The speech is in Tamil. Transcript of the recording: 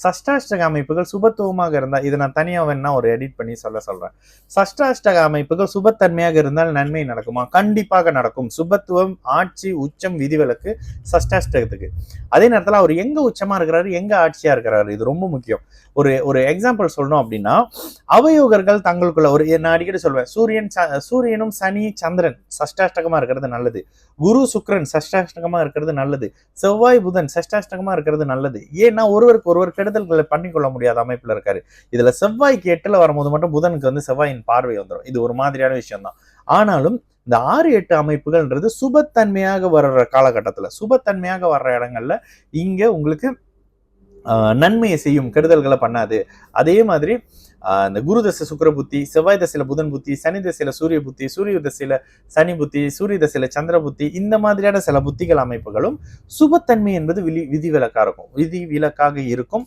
சஷ்டாஷ்டக அமைப்புகள் சுபத்துவமாக இருந்தால், இதை நான் தனியாக வேணா ஒரு எடிட் பண்ணி சொல்றேன். சஷ்டாஷ்டக அமைப்புகள் சுபத்தன்மையாக இருந்தால் நன்மை நடக்குமா? கண்டிப்பாக நடக்கும். சுபத்துவம், ஆட்சி, உச்சம், விதிவிலக்கு சஷ்டாஷ்டகத்துக்கு. அதே நேரத்தில் அவர் எங்க உச்சமா இருக்கிறாரு, எங்க ஆட்சியா இருக்கிறாரு, இது ரொம்ப முக்கியம். ஒரு எக்ஸாம்பிள் சொல்லணும் அப்படின்னா, அவயோகர்கள் தங்களுக்குள்ள நான் அடிக்கடி சொல்வேன், சூரியனும் சனி சந்திரன் சஷ்டாஷ்டகமா இருக்கிறது நல்லது, குரு சுக்கிரன் சஷ்டாஷ்டகமா இருக்கிறது நல்லது, செவ்வாய் புதன் சஷ்டாஷ்டகமா இருக்கிறது நல்லது. ஏன்னா ஒருவருக்கு ஒருவர் கெடுதல்களை பண்ணிக்கொள்ள முடியாத அமைப்புல இருக்காரு. இதுல செவ்வாய்க்கு 8ல வரும்போது மட்டும் புதனுக்கு வந்து செவ்வாயின் பார்வை வந்துடும். இது ஒரு மாதிரியான விஷயம் தான். ஆனாலும் இந்த 6-8 அமைப்புகள்ன்றது சுபத்தன்மையாக வர்ற காலகட்டத்துல, சுபத்தன்மையாக வர்ற இடங்கள்ல இங்க உங்களுக்கு நன்மையை செய்யும், கெடுதல்களை பண்ணாது. அதே மாதிரி இந்த குரு தசை சுக்கிர புத்தி, செவ்வாய் தசையில புதன் புத்தி, சனி தசையில சூரிய புத்தி, சூரிய தசையில சனி புத்தி, சூரிய தசையில சந்திர புத்தி, இந்த மாதிரியான சில புத்திகள் அமைப்புகளும் சுபத்தன்மை என்பது விதிவிலக்காக இருக்கும்.